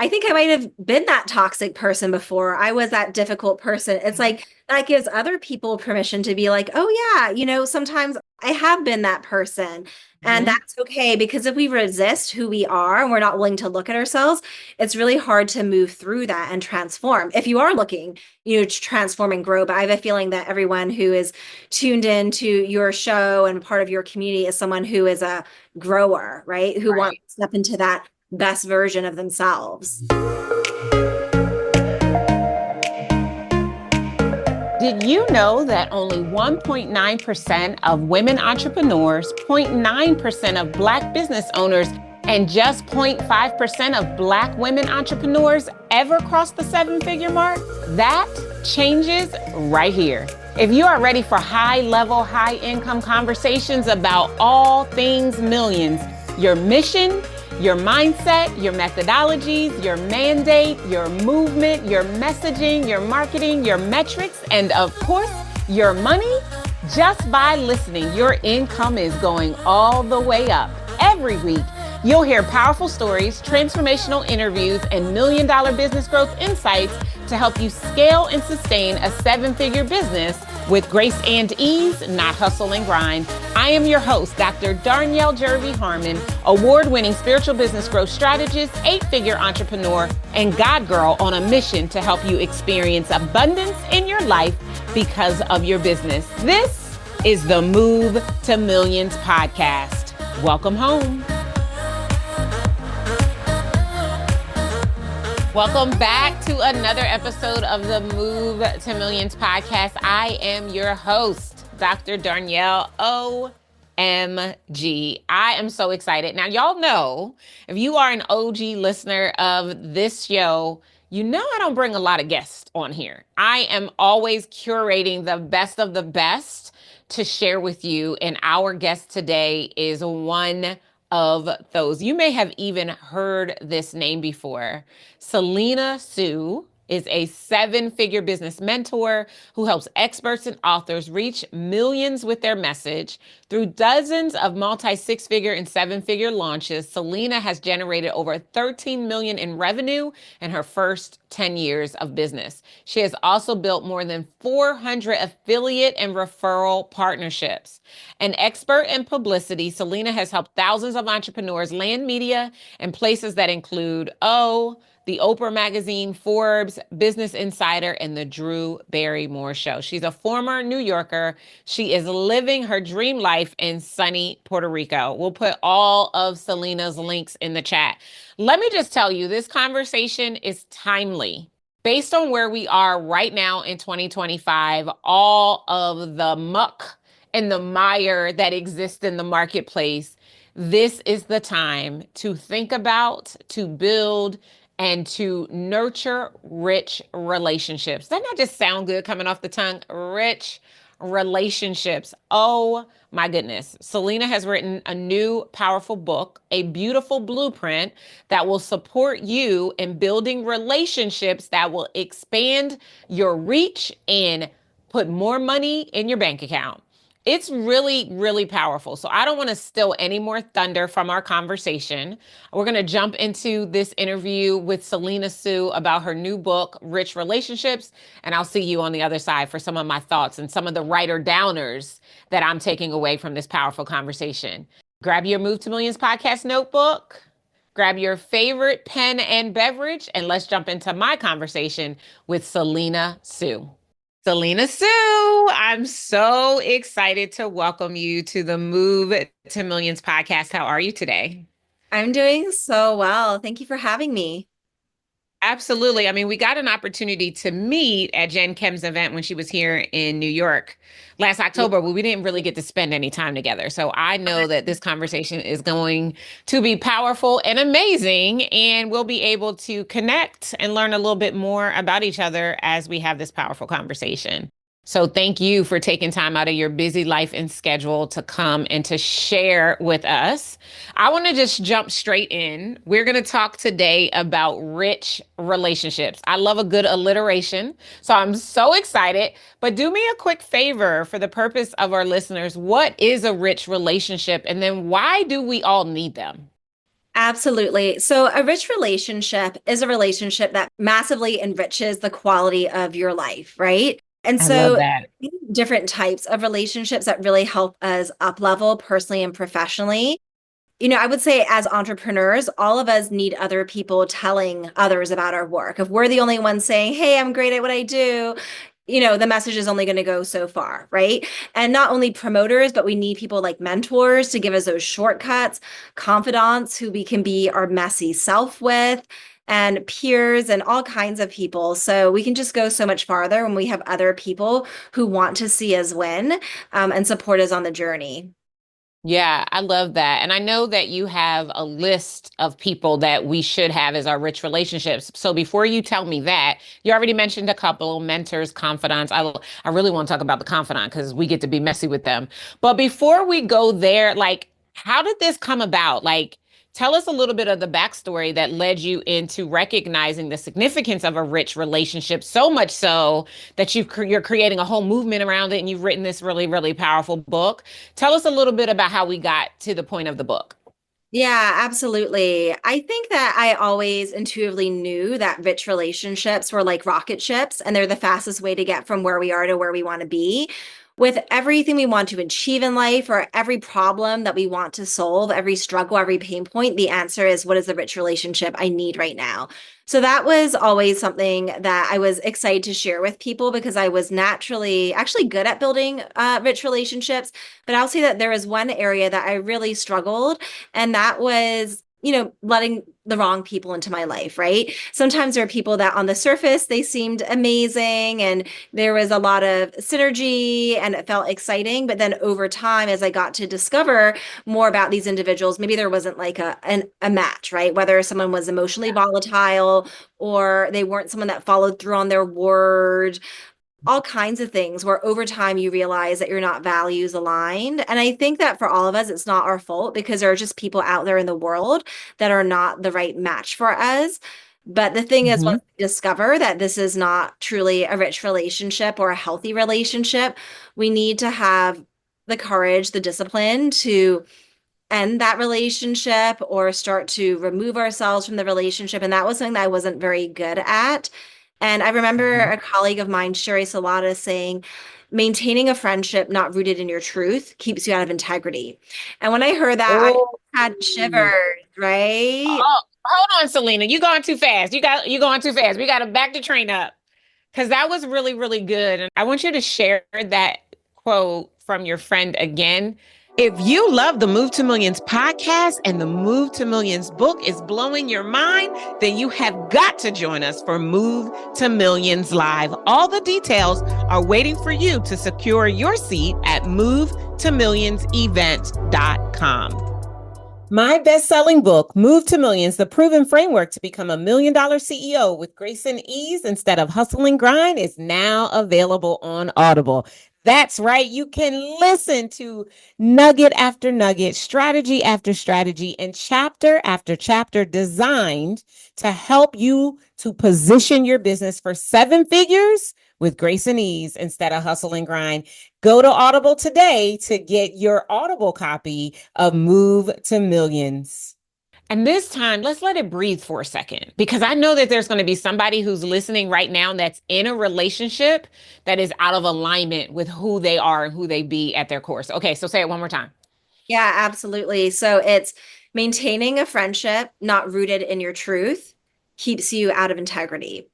I think I might have been that toxic person before. I was that difficult person. It's like that gives other people permission to be like, oh, yeah, sometimes I have been that person. And Mhm. that's okay because if we resist who we are and we're not willing to look at ourselves, it's really hard to move through that and transform. If you are looking, to transform and grow, but I have a feeling that everyone who is tuned into your show and part of your community is someone who is a grower, right? Who wants Right. to step into that best version of themselves. Did you know that only 1.9% of women entrepreneurs, 0.9% of Black business owners, and just 0.5% of Black women entrepreneurs ever cross the seven-figure mark? That changes right here. If you are ready for high-level, high-income conversations about all things millions, your mission, your mindset, your methodologies, your mandate, your movement, your messaging, your marketing, your metrics, and of course, your money, just by listening, your income is going all the way up. Every week, you'll hear powerful stories, transformational interviews, and million-dollar business growth insights to help you scale and sustain a seven-figure business with grace and ease, not hustle and grind. I am your host, Dr. Darnyelle Jervey Harmon, award-winning spiritual business growth strategist, eight-figure entrepreneur, and God girl on a mission to help you experience abundance in your life because of your business. This is the Move to Millions podcast. Welcome home. Welcome back to another episode of the Move to Millions podcast. I am your host, Dr. Darnyelle OMG. I am so excited. Now, y'all know, if you are an OG listener of this show, you know I don't bring a lot of guests on here. I am always curating the best of the best to share with you, and our guest today is one of those. You may have even heard this name before. Selena Soo is a seven-figure business mentor who helps experts and authors reach millions with their message. Through dozens of multi-six-figure and seven-figure launches, Selena has generated over 13 million in revenue in her first 10 years of business. She has also built more than 400 affiliate and referral partnerships. An expert in publicity, Selena has helped thousands of entrepreneurs land media in places that include the Oprah Magazine, Forbes, Business Insider, and the Drew Barrymore Show. She's a former New Yorker. She is living her dream life in sunny Puerto Rico. We'll put all of Selena's links in the chat. Let me just tell you, this conversation is timely. Based on where we are right now in 2025, all of the muck and the mire that exists in the marketplace, this is the time to think about, to build, and to nurture rich relationships. Doesn't that just sound good coming off the tongue? Rich relationships. Oh my goodness. Selena has written a new powerful book, a beautiful blueprint that will support you in building relationships that will expand your reach and put more money in your bank account. It's really, really powerful. So I don't want to steal any more thunder from our conversation. We're going to jump into this interview with Selena Soo about her new book, Rich Relationships. And I'll see you on the other side for some of my thoughts and some of the writer downers that I'm taking away from this powerful conversation. Grab your Move to Millions podcast notebook, grab your favorite pen and beverage, and let's jump into my conversation with Selena Soo. Selena Soo, I'm so excited to welcome you to the Move to Millions podcast. How are you today? I'm doing so well. Thank you for having me. Absolutely. I mean, we got an opportunity to meet at Jen Kim's event when she was here in New York last Yeah. October, but we didn't really get to spend any time together. So I know that this conversation is going to be powerful and amazing, and we'll be able to connect and learn a little bit more about each other as we have this powerful conversation. So thank you for taking time out of your busy life and schedule to come and to share with us. I want to just jump straight in. We're going to talk today about rich relationships. I love a good alliteration, so I'm so excited. But do me a quick favor for the purpose of our listeners. What is a rich relationship? And then why do we all need them? Absolutely. So, a rich relationship is a relationship that massively enriches the quality of your life, right? And I love so, that. different types of relationships that really help us up level personally and professionally. I would say as entrepreneurs, all of us need other people telling others about our work. If we're the only ones saying, "Hey, I'm great at what I do," the message is only going to go so far, right? And not only promoters, but we need people like mentors to give us those shortcuts, confidants who we can be our messy self with, and peers and all kinds of people. So we can just go so much farther when we have other people who want to see us win, and support us on the journey. Yeah, I love that. And I know that you have a list of people that we should have as our rich relationships. So before you tell me that, you already mentioned a couple mentors, confidants. I really want to talk about the confidant because we get to be messy with them. But before we go there, like, how did this come about? Like, tell us a little bit of the backstory that led you into recognizing the significance of a rich relationship, so much so that you're creating a whole movement around it and you've written this really, really powerful book. Tell us a little bit about how we got to the point of the book. Yeah, absolutely. I think that I always intuitively knew that rich relationships were like rocket ships, and they're the fastest way to get from where we are to where we want to be. With everything we want to achieve in life, or every problem that we want to solve, every struggle, every pain point, the answer is what is the rich relationship I need right now? So that was always something that I was excited to share with people because I was naturally actually good at building rich relationships. But I'll say that there was one area that I really struggled, and that was, letting the wrong people into my life, right? Sometimes there are people that on the surface, they seemed amazing and there was a lot of synergy and it felt exciting. But then over time, as I got to discover more about these individuals, maybe there wasn't like a match, right? Whether someone was emotionally volatile or they weren't someone that followed through on their word, all kinds of things where over time you realize that you're not values aligned. And I think that for all of us, it's not our fault because there are just people out there in the world that are not the right match for us. But the thing is, Hmm. once we discover that this is not truly a rich relationship or a healthy relationship, we need to have the courage, the discipline to end that relationship or start to remove ourselves from the relationship. And that was something that I wasn't very good at. And I remember a colleague of mine, Sherry Salata, saying, maintaining a friendship not rooted in your truth keeps you out of integrity. And when I heard that, I Oh, had shivers, right? oh, hold on, Selena. You going too fast. You going too fast. We got to back the train up because that was really, really good. And I want you to share that quote from your friend again. If you love the Move to Millions podcast and the Move to Millions book is blowing your mind, then you have got to join us for Move to Millions Live. All the details are waiting for you to secure your seat at movetomillionsevent.com. My best selling book, Move to Millions, the proven framework to become $1 million CEO with grace and ease instead of hustle and grind, is now available on Audible. That's right. You can listen to nugget after nugget, strategy after strategy, and chapter after chapter designed to help you to position your business for seven figures with grace and ease instead of hustle and grind. Go to Audible today to get your Audible copy of Move to Millions. And this time, let's let it breathe for a second because I know that there's going to be somebody who's listening right now that's in a relationship that is out of alignment with who they are and who they be at their core. Okay, so say it one more time. Yeah, absolutely. So it's maintaining a friendship not rooted in your truth keeps you out of integrity.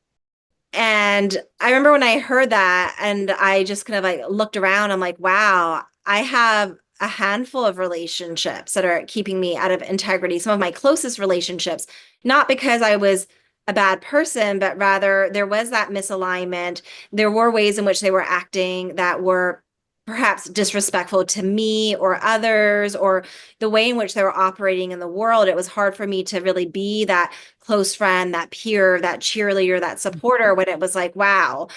And I remember when I heard that and I just kind of like looked around, I'm like, wow, I have a handful of relationships that are keeping me out of integrity. Some of my closest relationships, not because I was a bad person, but rather there was that misalignment. There were ways in which they were acting that were perhaps disrespectful to me or others, or the way in which they were operating in the world. It was hard for me to really be that close friend, that peer, that cheerleader, that supporter when it was like, wow.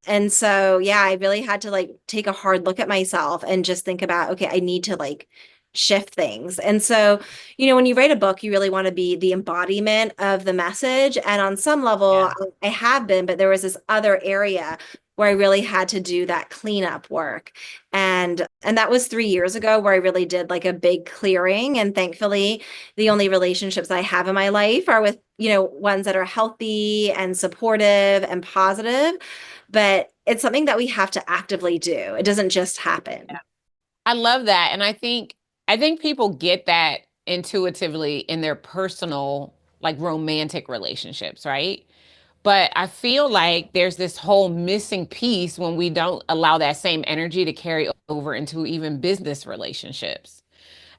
And so, yeah, I really had to like take a hard look at myself and just think about, okay, I need to like shift things. And so, when you write a book, you really want to be the embodiment of the message. And on some level, Yeah. I have been, but there was this other area where I really had to do that cleanup work. And that was 3 years ago where I really did like a big clearing. And thankfully, the only relationships I have in my life are with, ones that are healthy and supportive and positive. But it's something that we have to actively do. It doesn't just happen. I love that. And I think people get that intuitively in their personal, like romantic relationships, right? But I feel like there's this whole missing piece when we don't allow that same energy to carry over into even business relationships.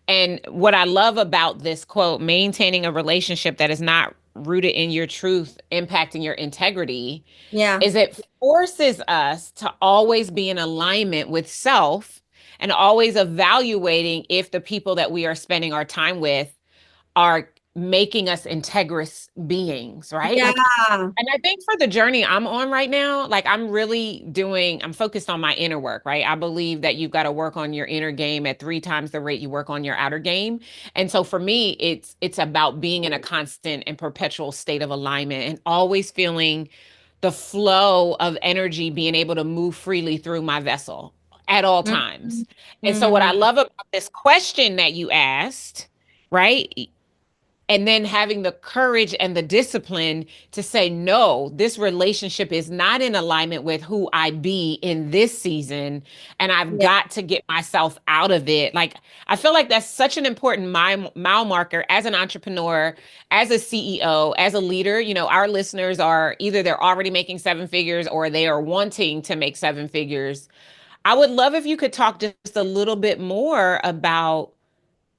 And what I love about this quote, maintaining a relationship that is not rooted in your truth, impacting your integrity, Yeah. is it forces us to always be in alignment with self and always evaluating if the people that we are spending our time with are making us integrous beings, right? Yeah. Like, and I think for the journey I'm on right now, like I'm focused on my inner work, right? I believe that you've got to work on your inner game at 3 times the rate you work on your outer game. And so for me, it's about being in a constant and perpetual state of alignment and always feeling the flow of energy being able to move freely through my vessel at all times. And so what I Mhm. love about this question that you asked, right? And then having the courage and the discipline to say, no, this relationship is not in alignment with who I be in this season. And I've Yeah. got to get myself out of it. Like, I feel like that's such an important mile marker as an entrepreneur, as a CEO, as a leader. Our listeners are either they're already making 7 figures or they are wanting to make 7 figures. I would love if you could talk just a little bit more about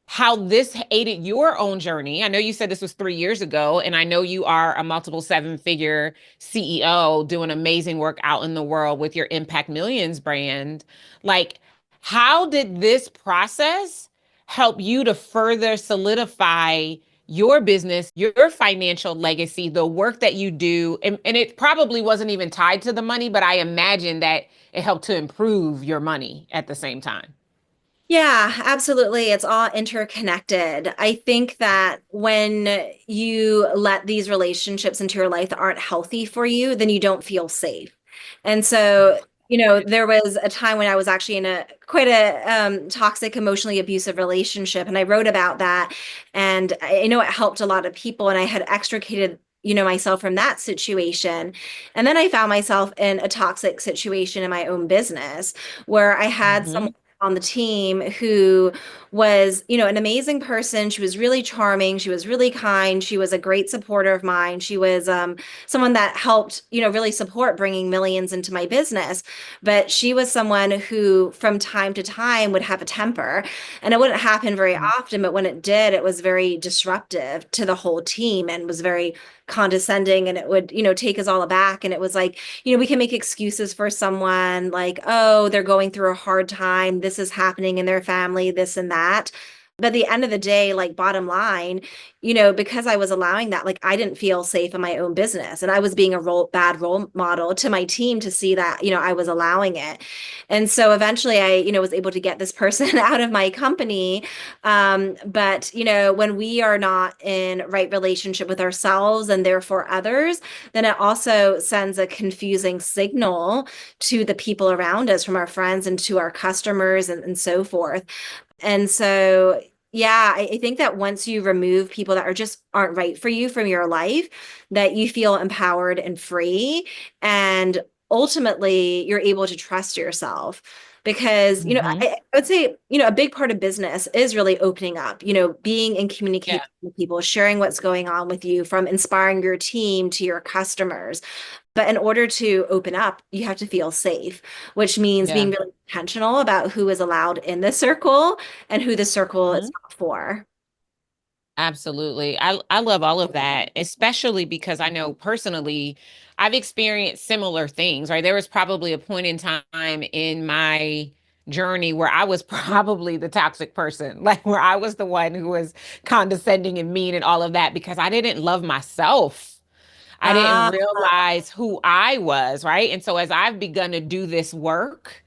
how this aided your own journey. I know you said this was 3 years ago, and I know you are a multiple 7 figure CEO doing amazing work out in the world with your Impact Millions brand. Like, how did this process help you to further solidify your business, your financial legacy, the work that you do? And it probably wasn't even tied to the money, but I imagine that it helped to improve your money at the same time. Yeah, absolutely. It's all interconnected. I think that when you let these relationships into your life that aren't healthy for you, then you don't feel safe. And so, there was a time when I was actually in a quite a toxic, emotionally abusive relationship, and I wrote about that. And I know it helped a lot of people, and I had extricated, myself from that situation. And then I found myself in a toxic situation in my own business where I had someone Mhm. on the team who was, an amazing person. She was really charming. She was really kind. She was a great supporter of mine. She was someone that helped, really support bringing millions into my business. But she was someone who, from time to time, would have a temper. And it wouldn't happen very often, but when it did, it was very disruptive to the whole team and was very condescending, and it would, take us all aback. And it was like, we can make excuses for someone like, oh, they're going through a hard time. This is happening in their family, this and that. But at the end of the day, like bottom line, because I was allowing that, like I didn't feel safe in my own business. And I was being a bad role model to my team to see that, I was allowing it. And so eventually I, was able to get this person out of my company. But, when we are not in right relationship with ourselves and therefore others, then it also sends a confusing signal to the people around us, from our friends and to our customers and so forth. And so, yeah, I think that once you remove people that aren't right for you from your life, that you feel empowered and free. And ultimately, you're able to trust yourself. Because, Mhm. I would say, a big part of business is really opening up, being in Yeah. communication with people, sharing what's going on with you, from inspiring your team to your customers. But in order to open up, you have to feel safe, which means being Yeah. really intentional about who is allowed in the circle and who the circle is Mhm. not for. Absolutely. I love all of that, especially because I know personally I've experienced similar things, right? There was probably a point in time in my journey where I was probably the toxic person, like where I was the one who was condescending and mean and all of that because I didn't love myself. I didn't Ah, realize who I was, right? And so as I've begun to do this work,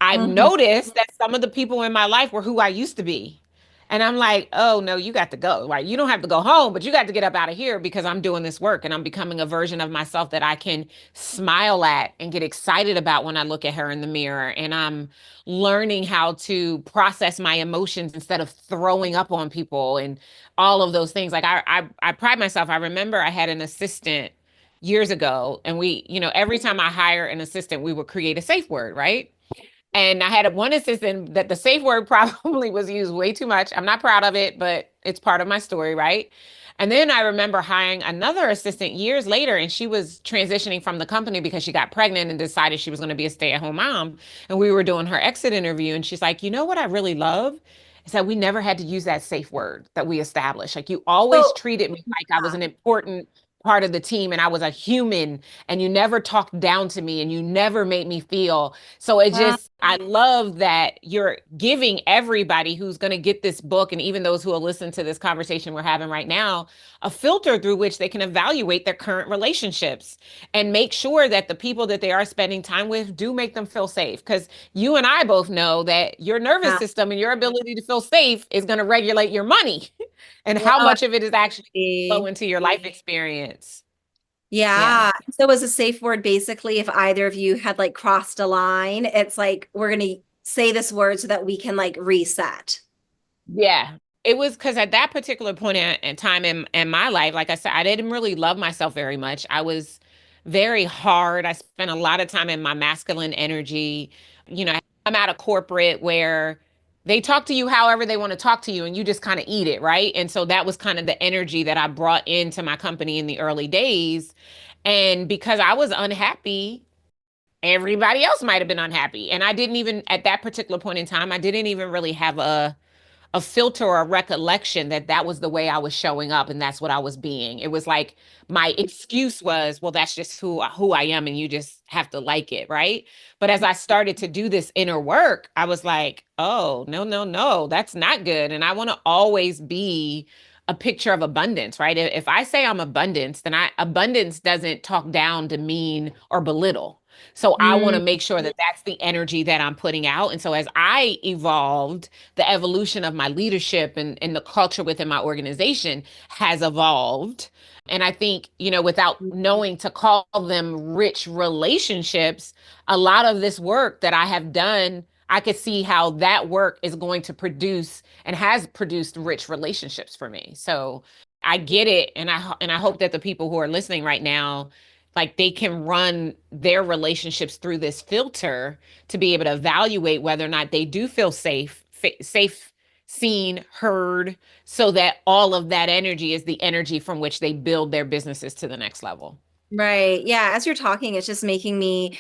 I've mhm. noticed that some of the people in my life were who I used to be. And I'm like, oh no, you got to go. Like, you don't have to go home, but you got to get up out of here because I'm doing this work and I'm becoming a version of myself that I can smile at and get excited about when I look at her in the mirror. And I'm learning how to process my emotions instead of throwing up on people and all of those things. Like I pride myself. I remember I had an assistant years ago, and every time I hire an assistant, we would create a safe word, right? And I had one assistant that the safe word probably was used way too much. I'm not proud of it, but it's part of my story, right? And then I remember hiring another assistant years later, and she was transitioning from the company because she got pregnant and decided she was going to be a stay-at-home mom. And we were doing her exit interview, and she's like, you know what I really love? Is that we never had to use that safe word that we established. Like you always So, treated me like I was an important part of the team and I was a human, and you never talked down to me and you never made me feel so it yeah. just, I love that you're giving everybody who's going to get this book, and even those who will listen to this conversation we're having right now, a filter through which they can evaluate their current relationships and make sure that the people that they are spending time with do make them feel safe. Because you and I both know that your nervous Yeah. system and your ability to feel safe is going to regulate your money and Yeah, how I much of it is actually flow see. into your life experience. Yeah. Yeah. So it was a safe word basically if either of you had like crossed a line, it's like we're gonna say this word so that we can like reset. Yeah. It was because at that particular point in time in my life, like I said, I didn't really love myself very much. I was very hard. I spent a lot of time in my masculine energy. I'm at a corporate where they talk to you however they want to talk to you, and you just kind of eat it, right? And so that was kind of the energy that I brought into my company in the early days. And because I was unhappy, everybody else might have been unhappy. And I didn't even, at that particular point in time, I didn't even really have a filter or a recollection that that was the way I was showing up and that's what I was being. It was like my excuse was, well, that's just who I am and you just have to like it, right? But as I started to do this inner work, I was like, oh, no, no, no, that's not good. And I want to always be a picture of abundance, right? If I say I'm abundance, then abundance doesn't talk down, demean, or belittle. So I want Mm, to make sure that that's the energy that I'm putting out. And so as I evolved, the evolution of my leadership and the culture within my organization has evolved. And I think, without knowing to call them rich relationships, a lot of this work that I have done, I could see how that work is going to produce and has produced rich relationships for me. So I get it. And I hope that the people who are listening right now, like they can run their relationships through this filter to be able to evaluate whether or not they do feel safe, seen, heard, so that all of that energy is the energy from which they build their businesses to the next level. right. Yeah. As you're talking, it's just making me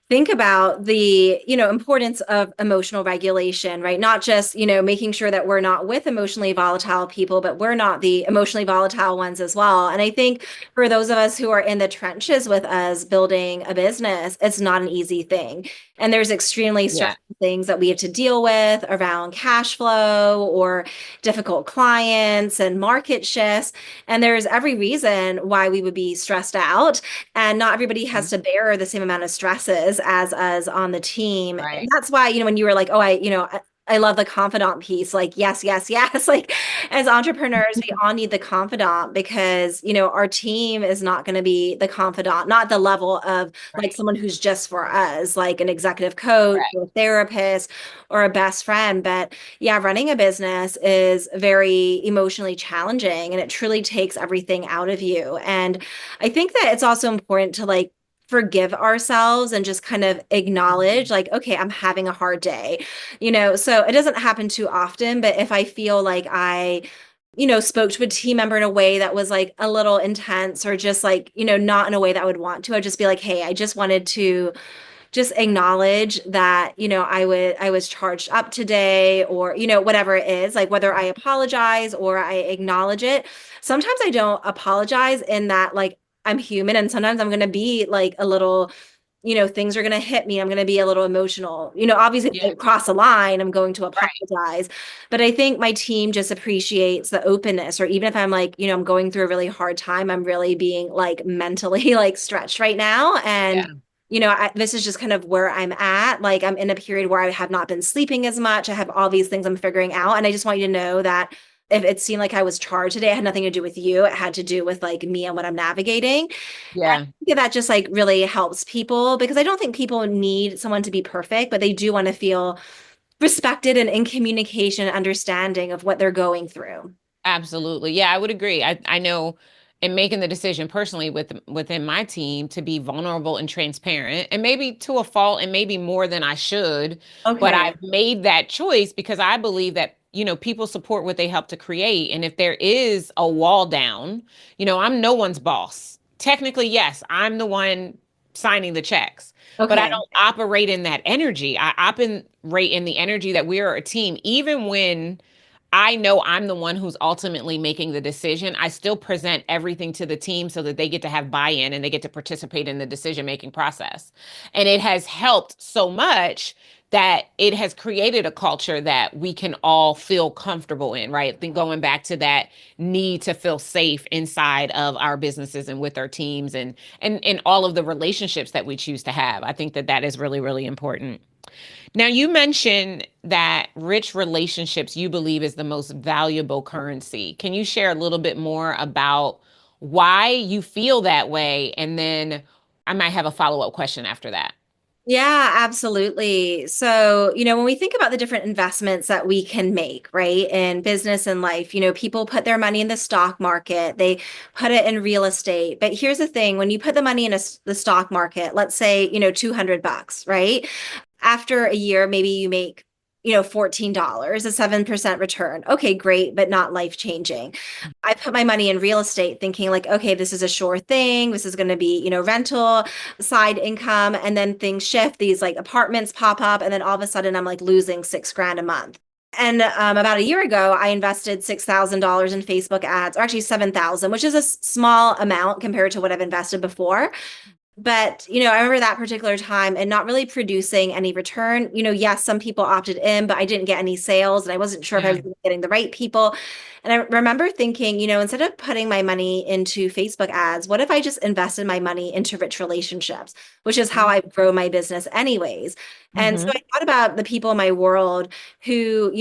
think about the importance of emotional regulation, right? Not just making sure that we're not with emotionally volatile people, but we're not the emotionally volatile ones as well. And I think for those of us who are in the trenches with us building a business, it's not an easy thing, and there's extremely Yeah. stressful things that we have to deal with around cash flow or difficult clients and market shifts, and there's every reason why we would be stressed out, and not everybody has Mhm. to bear the same amount of stresses as us on the team. And Right. that's why, when you were like, oh, I love the confidant piece. Like, yes, yes, yes. Like, as entrepreneurs, we all need the confidant because, our team is not going to be the confidant, not the level of like Right. someone who's just for us, like an executive coach Right. or a therapist or a best friend. But yeah, running a business is very emotionally challenging, and it truly takes everything out of you. And I think that it's also important to like forgive ourselves and just kind of acknowledge like, okay, I'm having a hard day. So it doesn't happen too often, but if I feel like I spoke to a team member in a way that was like a little intense or just like, not in a way that I would want to, I'd just be like, hey, I just wanted to just acknowledge that, I was charged up today, or, whatever it is, like whether I apologize or I acknowledge it. Sometimes I don't apologize in that like I'm human, and sometimes I'm going to be like a little, things are going to hit me. I'm going to be a little emotional. Obviously, if Yeah. I cross a line, I'm going to Right. apologize. But I think my team just appreciates the openness, or even if I'm like, I'm going through a really hard time, I'm really being like mentally like stretched right now. And Yeah. this is just kind of where I'm at. Like I'm in a period where I have not been sleeping as much. I have all these things I'm figuring out. And I just want you to know that if it seemed like I was charged today, it had nothing to do with you. It had to do with like me and what I'm navigating. I Yeah. think that just like really helps people because I don't think people need someone to be perfect, but they do want to feel respected and in communication, understanding of what they're going through. Absolutely. Yeah, I would agree. I know in making the decision personally within my team to be vulnerable and transparent, and maybe to a fault and maybe more than I should, but Okay. I've made that choice because I believe that, people support what they help to create. And if there is a wall down, I'm no one's boss. Technically, yes, I'm the one signing the checks, but I Okay. don't operate in that energy. I operate in the energy that we are a team, even when I know I'm the one who's ultimately making the decision. I still present everything to the team so that they get to have buy-in and they get to participate in the decision-making process. And it has helped so much that it has created a culture that we can all feel comfortable in, right? Then going back to that need to feel safe inside of our businesses and with our teams and all of the relationships that we choose to have. I think that that is really, really important. Now, you mentioned that rich relationships you believe is the most valuable currency. Can you share a little bit more about why you feel that way? And then I might have a follow-up question after that. Yeah, absolutely. So, when we think about the different investments that we can make, right, in business and life, people put their money in the stock market, they put it in real estate. But here's the thing, when you put the money in the stock market, let's say, $200, right? After a year, maybe you make, $14, a 7% return. Okay, great, but not life changing. I put my money in real estate thinking like, okay, this is a sure thing. This is going to be, rental, side income. And then things shift. These like apartments pop up. And then all of a sudden I'm like losing 6 grand a month. And about a year ago, I invested $6,000 in Facebook ads, or actually 7,000, which is a small amount compared to what I've invested before. But, I remember that particular time and not really producing any return. Yes, some people opted in, but I didn't get any sales and I wasn't sure if I Yeah. was getting the right people. And I remember thinking, instead of putting my money into Facebook ads, what if I just invested my money into rich relationships, which is how I grow my business anyways. And so Mm-hmm. I thought about the people in my world who,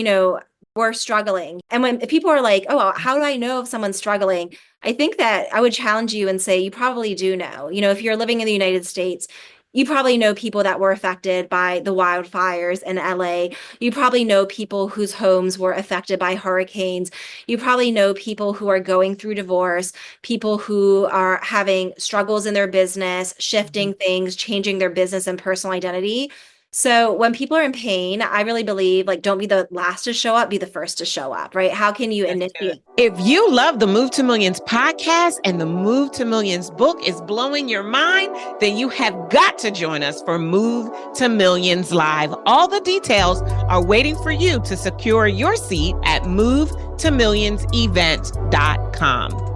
were struggling. And when people are like, oh, well, how do I know if someone's struggling? I think that I would challenge you and say you probably do know. If you're living in the United States, you probably know people that were affected by the wildfires in LA. You probably know people whose homes were affected by hurricanes. You probably know people who are going through divorce, people who are having struggles in their business, shifting things, changing their business and personal identity. So when people are in pain, I really believe like don't be the last to show up, be the first to show up, right? How can you That's good. initiate? If you love the Move to Millions podcast and the Move to Millions book is blowing your mind, then you have got to join us for Move to Millions Live. All the details are waiting for you to secure your seat at movetomillionsevent.com.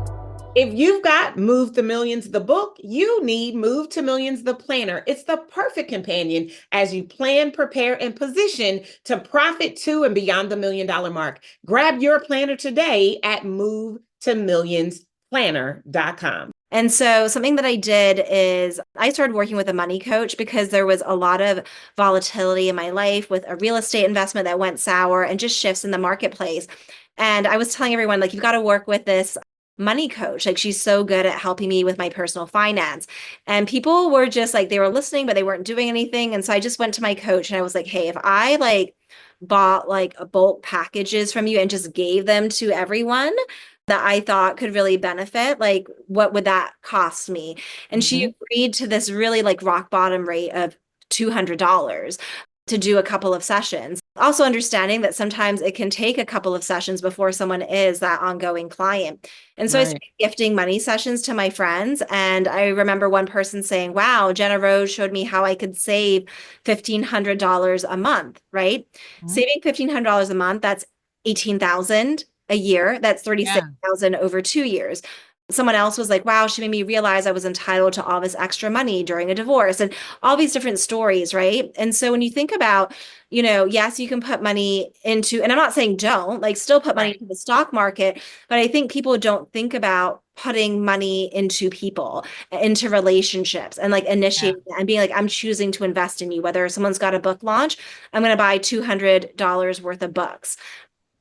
If you've got Move to Millions, the book, you need Move to Millions, the planner. It's the perfect companion as you plan, prepare, and position to profit to and beyond the $1 million mark. Grab your planner today at movetomillionsplanner.com. And so something that I did is I started working with a money coach because there was a lot of volatility in my life with a real estate investment that went sour and just shifts in the marketplace. And I was telling everyone, like, you've got to work with this money coach. Like, she's so good at helping me with my personal finance. And people were just like, they were listening, but they weren't doing anything. And so I just went to my coach and I was like, hey, if I like bought like a bulk packages from you and just gave them to everyone, that I thought could really benefit, like what would that cost me? And she Mm-hmm. agreed to this really like rock bottom rate of $200 to do a couple of sessions. Also understanding that sometimes it can take a couple of sessions before someone is that ongoing client. And so I Right. started gifting money sessions to my friends. And I remember one person saying, wow, Jenna Rose showed me how I could save $1,500 a month, right? Mhm. Saving $1,500 a month, that's 18,000 a year. That's Yeah. 36,000 over 2 years. Someone else was like, wow, she made me realize I was entitled to all this extra money during a divorce and all these different stories, right? And so when you think about, yes, you can put money into, and I'm not saying don't, like still put money Right. into the stock market, but I think people don't think about putting money into people, into relationships, and like Yeah. initiating it and being like, I'm choosing to invest in you. Whether someone's got a book launch, I'm going to buy $200 worth of books.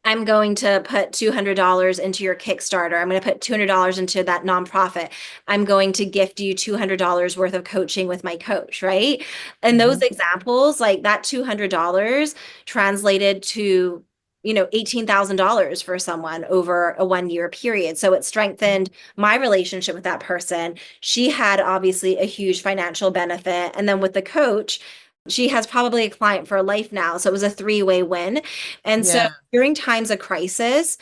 I'm going to put $200 into your Kickstarter. I'm going to put $200 into that nonprofit. I'm going to gift you $200 worth of coaching with my coach, right? And those Mhm. examples, like that $200 translated to, $18,000 for someone over a 1 year period. So it strengthened my relationship with that person. She had obviously a huge financial benefit. And then with the coach, she has probably a client for life now. So it was a three-way win. And so Yeah. during times of crisis,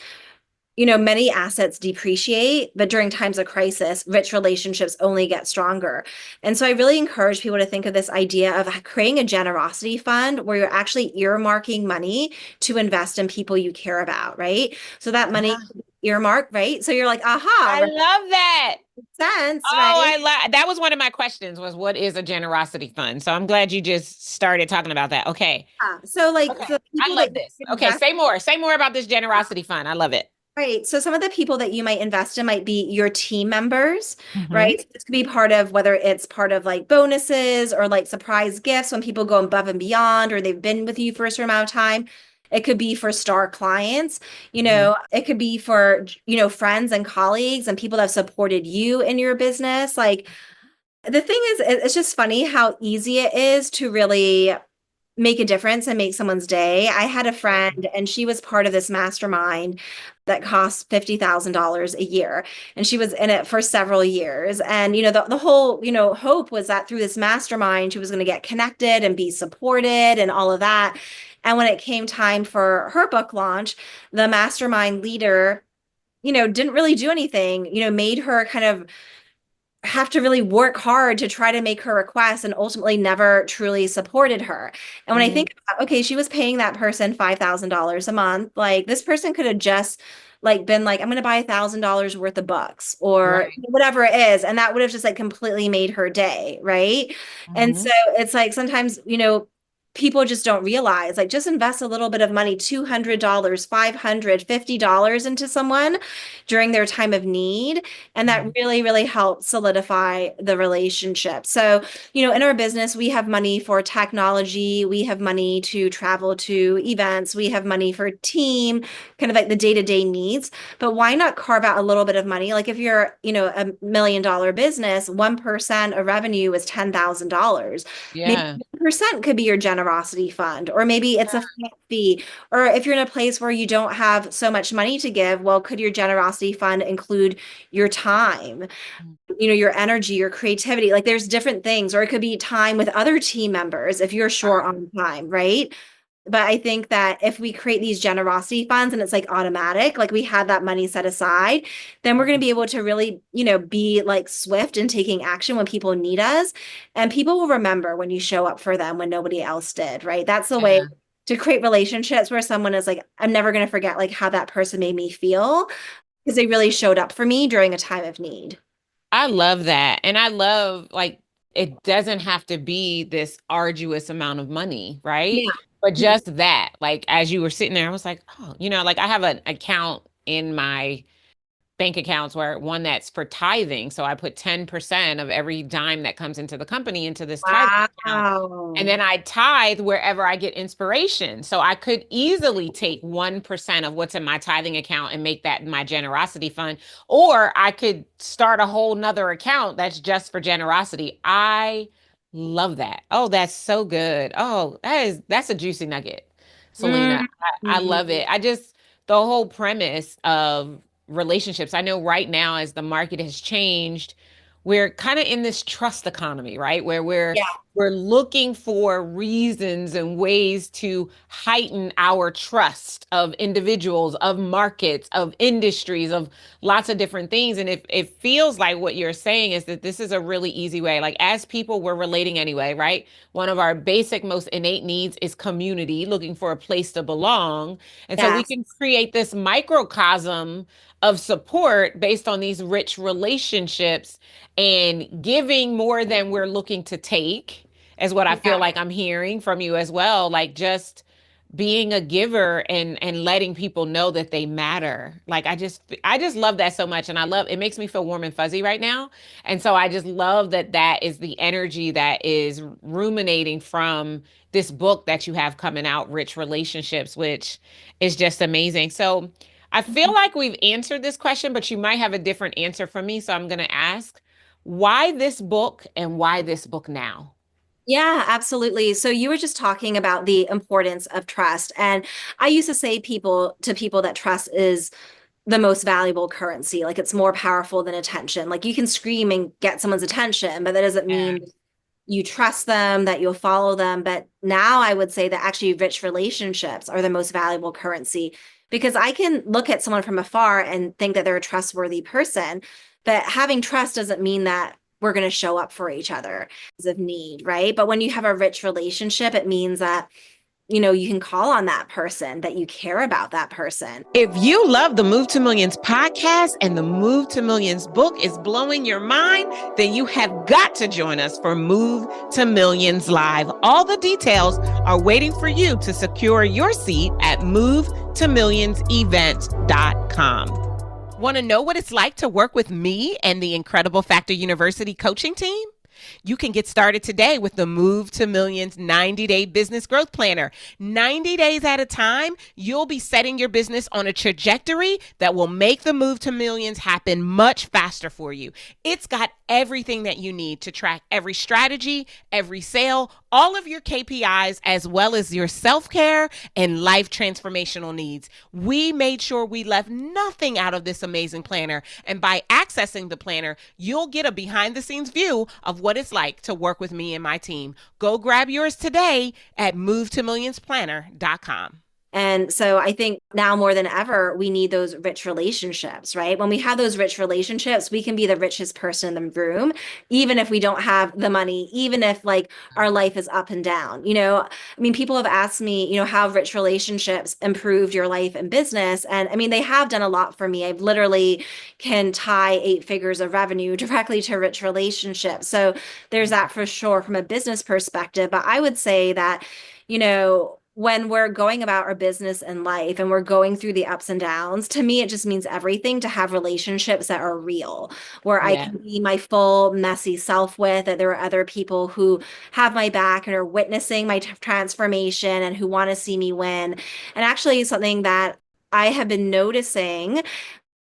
many assets depreciate, but during times of crisis, rich relationships only get stronger. And so I really encourage people to think of this idea of creating a generosity fund where you're actually earmarking money to invest in people you care about, right? So that money earmark, right? So you're like, aha, I right? love that. Sense, Oh, right? that was one of my questions was what is a generosity fund? So I'm glad you just started talking about that. Okay. So like Okay. the I people that love you this. Okay, invest. say more. Say more about this generosity fund. I love it. Right. So some of the people that you might invest in might be your team members, Hmm. right? So this could be part of whether it's part of like bonuses or like surprise gifts when people go above and beyond or they've been with you for a certain amount of time. It could be for star clients, Hmm. it could be for, friends and colleagues and people that have supported you in your business. Like the thing is, it's just funny how easy it is to really make a difference and make someone's day. I had a friend and she was part of this mastermind that cost $50,000 a year. And she was in it for several years. And, the whole, hope was that through this mastermind, she was going to get connected and be supported and all of that. And when it came time for her book launch, the mastermind leader, didn't really do anything, made her kind of have to really work hard to try to make her request and ultimately never truly supported her. And when I Hmm. think about, okay, she was paying that person $5,000 a month, like this person could have just like been like, I'm going to buy $1,000 worth of books or Right. whatever it is. And that would have just like completely made her day. Right. And so Hmm. it's like sometimes, people just don't realize like just invest a little bit of money, $200, $500, $50 into someone during their time of need, and that really, really helps solidify the relationship. So, in our business, we have money for technology, we have money to travel to events, we have money for team, kind of like the day-to-day needs. But why not carve out a little bit of money? Like if you're, $1 million business, 1% of revenue is $10,000. Maybe Yeah. 1% could be your generosity fund, or maybe it's a flat fee. Or if you're in a place where you don't have so much money to give, well, could your generosity fund include your time, your energy, your creativity? Like there's different things, or it could be time with other team members if you're short on time, right? But I think that if we create these generosity funds and it's like automatic, like we had that money set aside, then we're going to be able to really, be like swift in taking action when people need us. And people will remember when you show up for them when nobody else did, right? That's the way Yeah. to create relationships where someone is like, I'm never going to forget like how that person made me feel because they really showed up for me during a time of need. I love that. And I love like it doesn't have to be this arduous amount of money, right? Yeah. But just that, like as you were sitting there, I was like, oh, like I have an account in my bank accounts where one that's for tithing. So I put 10% of every dime that comes into the company into this tithing account. And Wow. then I tithe wherever I get inspiration. So I could easily take 1% of what's in my tithing account and make that my generosity fund. Or I could start a whole nother account that's just for generosity. I love that. Oh, that's so good. Oh, that's a juicy nugget, Selena. I Mhm. love it. The whole premise of relationships. I know right now, as the market has changed, we're kind of in this trust economy, right? Where Yeah. we're looking for reasons and ways to heighten our trust of individuals, of markets, of industries, of lots of different things. And it feels like what you're saying is that this is a really easy way. Like as people, we're relating anyway, right? One of our basic, most innate needs is community, looking for a place to belong. And so we Yes. can create this microcosm of support based on these rich relationships and giving more than we're looking to take is what I feel Yeah. like I'm hearing from you as well. Like just being a giver and letting people know that they matter. Like I just love that so much, and I love it. Makes me feel warm and fuzzy right now. And so I just love that that is the energy that is ruminating from this book that you have coming out, Rich Relationships, which is just amazing. So I feel like we've answered this question, but you might have a different answer from me, so I'm going to ask, why this book and why this book now? Yeah, absolutely. So you were just talking about the importance of trust. And I used to say people that trust is the most valuable currency. Like it's more powerful than attention. Like you can scream and get someone's attention, but that doesn't Yeah. mean you trust them, that you'll follow them. But now I would say that actually rich relationships are the most valuable currency because I can look at someone from afar and think that they're a trustworthy person. But having trust doesn't mean that we're going to show up for each other of need, right? But when you have a rich relationship, it means that, you can call on that person, that you care about that person. If you love the Move to Millions podcast and the Move to Millions book is blowing your mind, then you have got to join us for Move to Millions Live. All the details are waiting for you to secure your seat at movetomillionsevent.com. Want to know what it's like to work with me and the Incredible Factor University coaching team? You can get started today with the Move to Millions 90-day business growth planner. 90 days at a time, you'll be setting your business on a trajectory that will make the move to millions happen much faster for you. It's got everything that you need to track every strategy, every sale, all of your KPIs, as well as your self-care and life transformational needs. We made sure we left nothing out of this amazing planner. And by accessing the planner, you'll get a behind the scenes view of what it's like to work with me and my team. Go grab yours today at movetomillionsplanner.com. And so I think now more than ever, we need those rich relationships, right? When we have those rich relationships, we can be the richest person in the room, even if we don't have the money, even if like our life is up and down. I mean, people have asked me, how rich relationships improved your life and business. And I mean, they have done a lot for me. I've literally can tie 8 figures of revenue directly to rich relationships. So there's that for sure from a business perspective. But I would say that, when we're going about our business and life and we're going through the ups and downs, to me, it just means everything to have relationships that are real, where I Yeah. can be my full messy self with, that there are other people who have my back and are witnessing my transformation and who want to see me win. And actually, something that I have been noticing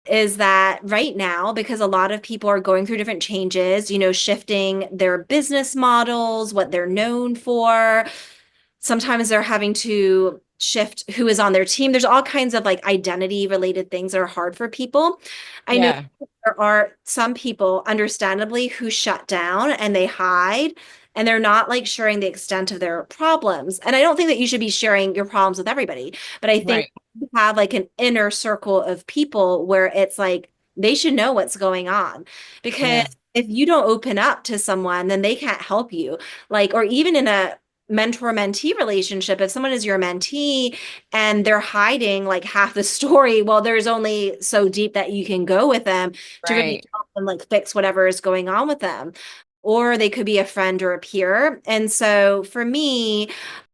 is that right now, because a lot of people are going through different changes, shifting their business models, what they're known for, sometimes they're having to shift who is on their team. There's all kinds of like identity related things that are hard for people. I know Yeah. there are some people, understandably, who shut down and they hide and they're not like sharing the extent of their problems. And I don't think that you should be sharing your problems with everybody, but I think Right. you have like an inner circle of people where it's like they should know what's going on because Yeah. if you don't open up to someone, then they can't help you. Like, or even in a mentor-mentee relationship, if someone is your mentee and they're hiding like half the story, well, there's only so deep that you can go with them to really Right. help them like fix whatever is going on with them. Or they could be a friend or a peer. And so for me,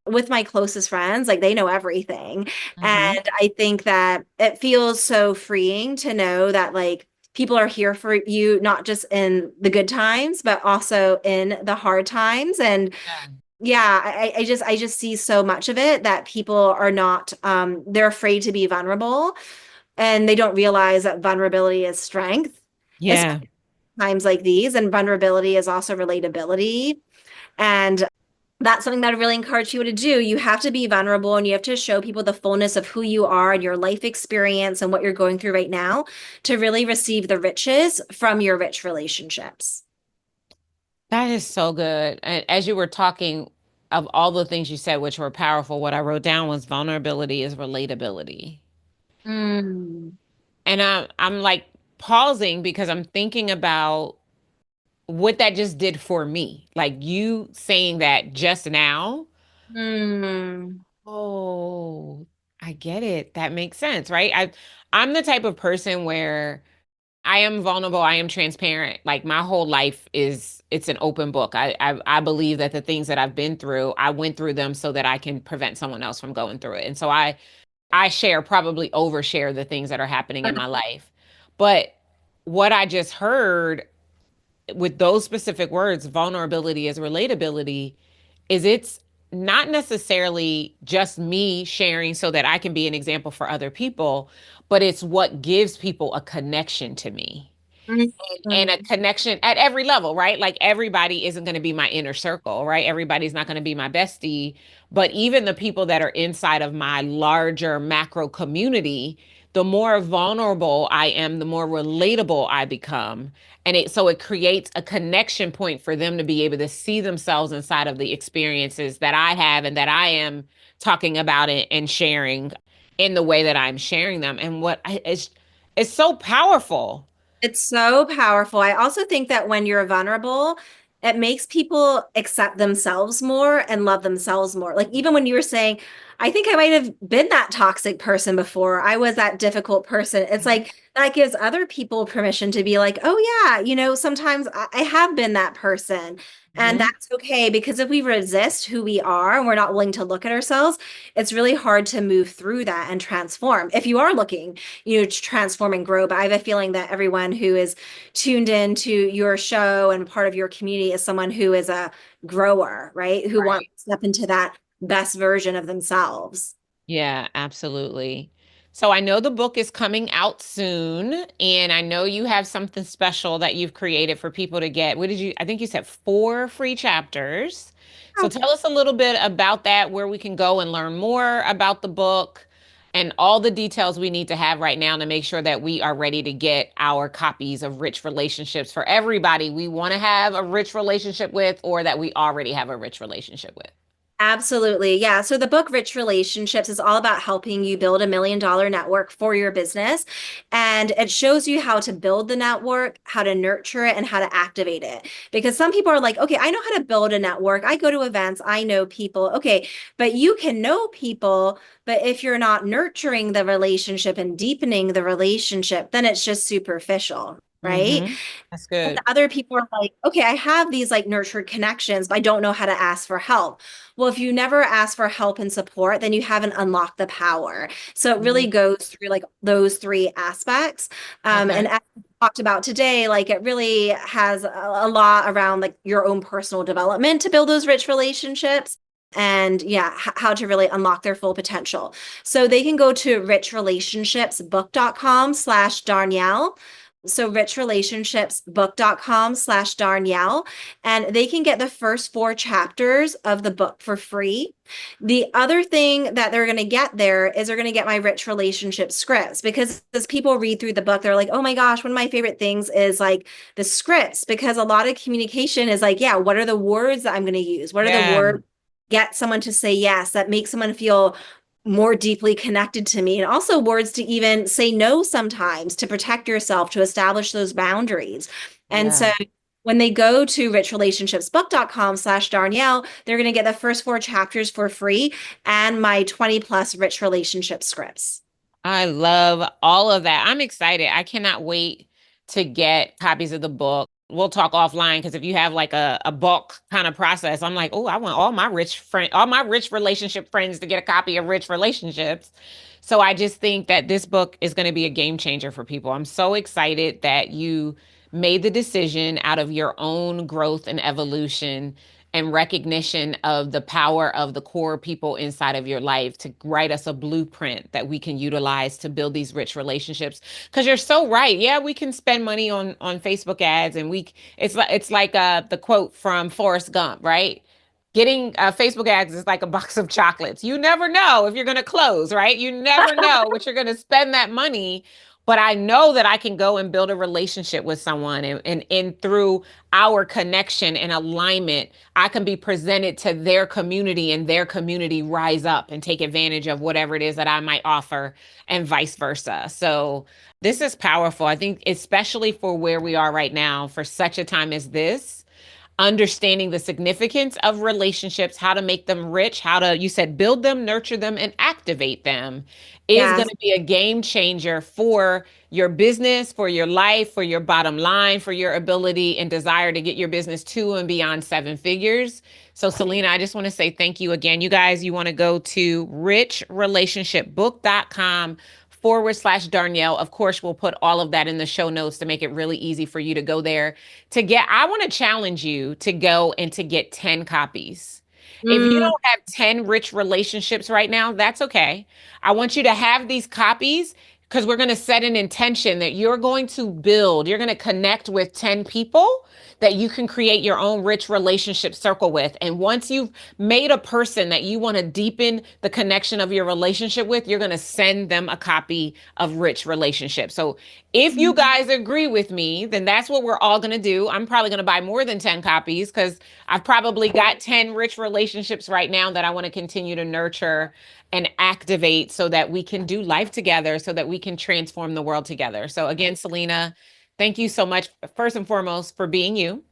with my closest friends, like they know everything. Mm-hmm. And I think that it feels so freeing to know that like people are here for you, not just in the good times, but also in the hard times. And Yeah. yeah, I just see so much of it that people are not they're afraid to be vulnerable and they don't realize that vulnerability is strength, Yeah. especially times like these. And vulnerability is also relatability. And that's something that I really encourage you to do. You have to be vulnerable and you have to show people the fullness of who you are and your life experience and what you're going through right now to really receive the riches from your rich relationships. That is so good. And as you were talking, of all the things you said, which were powerful, what I wrote down was vulnerability is relatability. Mm. And I'm like pausing because I'm thinking about what that just did for me. Like you saying that just now. Mm. Oh, I get it. That makes sense, right? I'm the type of person where I am vulnerable. I am transparent. Like my whole life is it's an open book. I believe that the things that I've been through, I went through them so that I can prevent someone else from going through it. And so I share, probably overshare the things that are happening in my life. But what I just heard with those specific words, vulnerability is relatability, is it's not necessarily just me sharing so that I can be an example for other people, but it's what gives people a connection to me and a Mhm. connection at every level, right? Like everybody isn't going to be my inner circle, right? Everybody's not going to be my bestie, but even the people that are inside of my larger macro community, the more vulnerable I am, the more relatable I become. And it creates a connection point for them to be able to see themselves inside of the experiences that I have and that I am talking about it and sharing in the way that I'm sharing them. And it's so powerful. It's so powerful. I also think that when you're vulnerable, it makes people accept themselves more and love themselves more. Like even when you were saying, I think I might have been that toxic person before. I was that difficult person. It's like that gives other people permission to be like, oh yeah, sometimes I have been that person. And Mhm. that's okay because if we resist who we are and we're not willing to look at ourselves, it's really hard to move through that and transform. If you are looking to transform and grow. But I have a feeling that everyone who is tuned in to your show and part of your community is someone who is a grower, right? Who wants Right. to step into that best version of themselves. Yeah, absolutely. So I know the book is coming out soon, and I know you have something special that you've created for people to get. I think you said 4 free chapters. So tell us a little bit about that, where we can go and learn more about the book and all the details we need to have right now to make sure that we are ready to get our copies of Rich Relationships for everybody we want to have a rich relationship with or that we already have a rich relationship with. Absolutely. Yeah. So the book Rich Relationships is all about helping you build $1 million network for your business. And it shows you how to build the network, how to nurture it, and how to activate it. Because some people are like, okay, I know how to build a network. I go to events, I know people. Okay. But you can know people, but if you're not nurturing the relationship and deepening the relationship, then it's just superficial. Right. Mm-hmm. That's And good. other people are like, okay, I have these like nurtured connections, but I don't know how to ask for help. Well, if you never ask for help and support, then you haven't unlocked the power. So it really Mhm. goes through like those three aspects. And Okay. as we talked about today, like it really has a lot around like your own personal development to build those rich relationships. And yeah, how to really unlock their full potential. So they can go to richrelationshipsbook.com/Darnyelle. So richrelationshipsbook.com/Darnyelle, and they can get the first 4 chapters of the book for free. The other thing that they're going to get there is they're going to get my rich relationship scripts because as people read through the book, they're like, oh my gosh, one of my favorite things is like the scripts because a lot of communication is like, yeah, what are the words that I'm going to use? What are the Yeah. words get someone to say yes that make someone feel more deeply connected to me, and also words to even say no sometimes to protect yourself, to establish those boundaries. And Yeah. so when they go to richrelationshipsbook.com/Darnyelle, they're going to get the first 4 chapters for free and my 20 plus rich relationship scripts. I love all of that. I'm excited. I cannot wait to get copies of the book. We'll talk offline because if you have like a bulk kind of process, I'm like, oh, I want all my rich relationship friends to get a copy of Rich Relationships. So I just think that this book is going to be a game changer for people. I'm so excited that you made the decision out of your own growth and evolution and recognition of the power of the core people inside of your life to write us a blueprint that we can utilize to build these rich relationships. Because you're so right. Yeah, we can spend money on Facebook ads, and it's like the quote from Forrest Gump, right? Getting Facebook ads is like a box of chocolates. You never know if you're going to close, right? You never know what you're going to spend that money. But I know that I can go and build a relationship with someone, and through our connection and alignment, I can be presented to their community and their community rise up and take advantage of whatever it is that I might offer and vice versa. So this is powerful. I think especially for where we are right now, for such a time as this, understanding the significance of relationships, how to make them rich, how to, you said, build them, nurture them, and activate them is going Yes. to be a game changer for your business, for your life, for your bottom line, for your ability and desire to get your business to and beyond seven figures. So, Selena, I just want to say thank you again. You guys, you want to go to richrelationshipbook.com/Darnyelle. Of course, we'll put all of that in the show notes to make it really easy for you to go there to get. I want to challenge you to go and to get 10 copies. If you Mm, don't have 10 rich relationships right now, that's okay. I want you to have these copies because we're going to set an intention that you're going to build, you're going to connect with 10 people that you can create your own rich relationship circle with. And once you've made a person that you want to deepen the connection of your relationship with, you're going to send them a copy of Rich Relationship. So if you guys agree with me, then that's what we're all going to do. I'm probably going to buy more than 10 copies because I've probably got 10 rich relationships right now that I want to continue to nurture and activate so that we can do life together, so that we can transform the world together. So, again, Selena, thank you so much, first and foremost, for being you.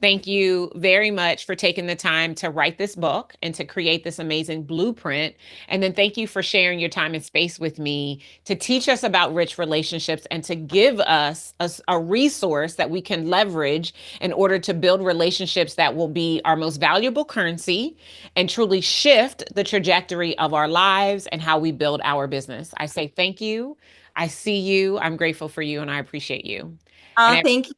Thank you very much for taking the time to write this book and to create this amazing blueprint. And then thank you for sharing your time and space with me to teach us about rich relationships and to give us a resource that we can leverage in order to build relationships that will be our most valuable currency and truly shift the trajectory of our lives and how we build our business. I say thank you. I see you. I'm grateful for you and I appreciate you. And thank you.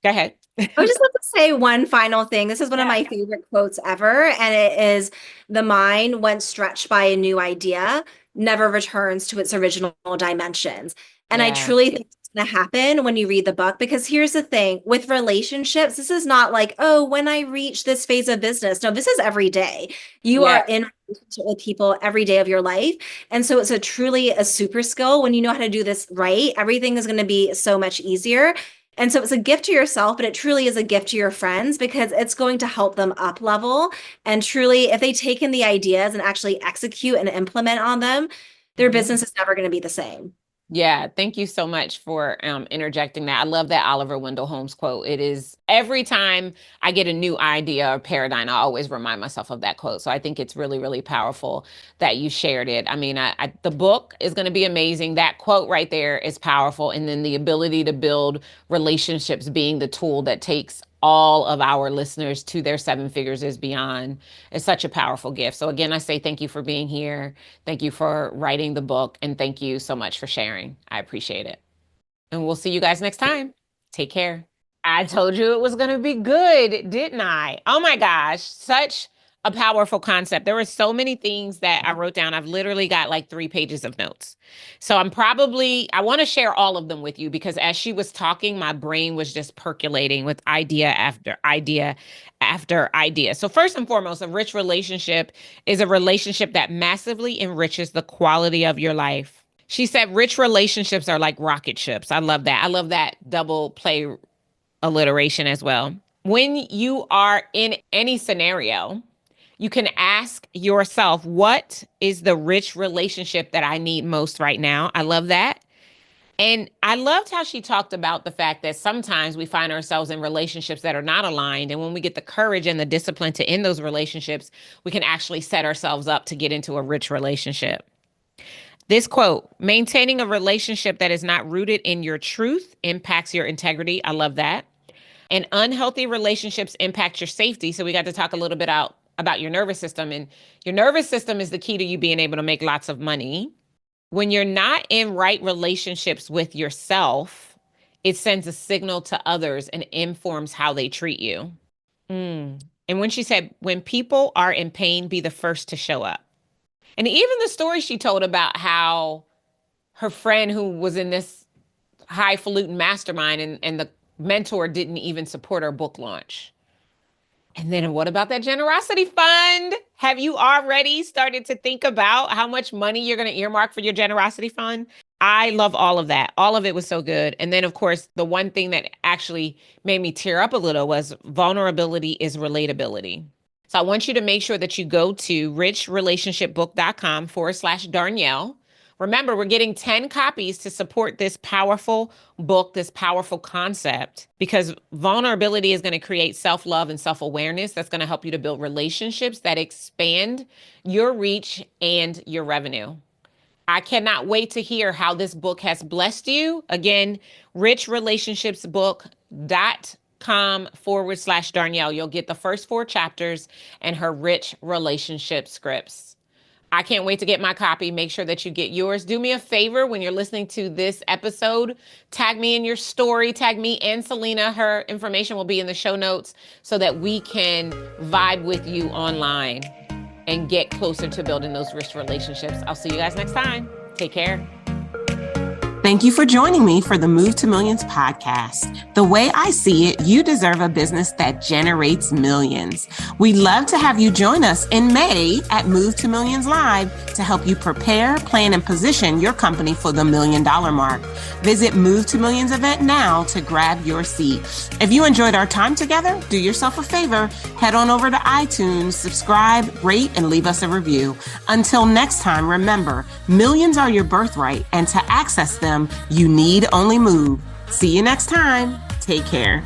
go ahead. I would just like to say one final thing. This is one of Yeah. my favorite quotes ever, and it is the mind, when stretched by a new idea, never returns to its original dimensions. And I Yeah. truly think it's going to happen when you read the book, because here's the thing with relationships, this is not like, oh, when I reach this phase of business. No, this is every day. You Yeah. are in relationship with people every day of your life. And so it's a truly a super skill. When you know how to do this right, everything is going to be so much easier. And so it's a gift to yourself, but it truly is a gift to your friends because it's going to help them up level. And truly, if they take in the ideas and actually execute and implement on them, their Mhm. business is never going to be the same. Yeah, thank you so much for interjecting that. I love that Oliver Wendell Holmes quote. It is every time I get a new idea or paradigm, I always remind myself of that quote. So I think it's really, really powerful that you shared it. I mean, the book is going to be amazing. That quote right there is powerful. And then the ability to build relationships being the tool that takes all of our listeners to their seven figures is beyond is such a powerful gift. So again, I say thank you for being here. Thank you for writing the book. And thank you so much for sharing. I appreciate it. And we'll see you guys next time. Take care. I told you it was going to be good, didn't I? Oh my gosh, such a powerful concept. There were so many things that I wrote down. I've literally got like 3 pages of notes. So I want to share all of them with you because as she was talking, my brain was just percolating with idea after idea after idea. So, first and foremost, a rich relationship is a relationship that massively enriches the quality of your life. She said rich relationships are like rocket ships. I love that. I love that double play alliteration as well. When you are in any scenario, you can ask yourself, what is the rich relationship that I need most right now? I love that. And I loved how she talked about the fact that sometimes we find ourselves in relationships that are not aligned. And when we get the courage and the discipline to end those relationships, we can actually set ourselves up to get into a rich relationship. This quote, maintaining a relationship that is not rooted in your truth impacts your integrity. I love that. And unhealthy relationships impact your safety. So we got to talk a little bit about your nervous system. And your nervous system is the key to you being able to make lots of money. When you're not in right relationships with yourself, it sends a signal to others and informs how they treat you. And when she said, when people are in pain, be the first to show up. And even the story she told about how her friend who was in this highfalutin mastermind and the mentor didn't even support her book launch. And then what about that generosity fund? Have you already started to think about how much money you're going to earmark for your generosity fund? I love all of that. All of it was so good. And then, of course, the one thing that actually made me tear up a little was vulnerability is relatability. So I want you to make sure that you go to richrelationshipbook.com/Darnyelle. Remember, we're getting 10 copies to support this powerful book, this powerful concept, because vulnerability is going to create self-love and self-awareness that's going to help you to build relationships that expand your reach and your revenue. I cannot wait to hear how this book has blessed you. Again, richrelationshipsbook.com/Darnyelle. You'll get the first 4 chapters and her rich relationship scripts. I can't wait to get my copy. Make sure that you get yours. Do me a favor when you're listening to this episode, tag me in your story, tag me and Selena. Her information will be in the show notes so that we can vibe with you online and get closer to building those rich relationships. I'll see you guys next time. Take care. Thank you for joining me for the Move to Millions podcast. The way I see it, you deserve a business that generates millions. We'd love to have you join us in May at Move to Millions Live to help you prepare, plan, and position your company for the $1 million mark. Visit Move to Millions event now to grab your seat. If you enjoyed our time together, do yourself a favor, head on over to iTunes, subscribe, rate, and leave us a review. Until next time, remember, millions are your birthright, and to access them, you need only move. See you next time. Take care.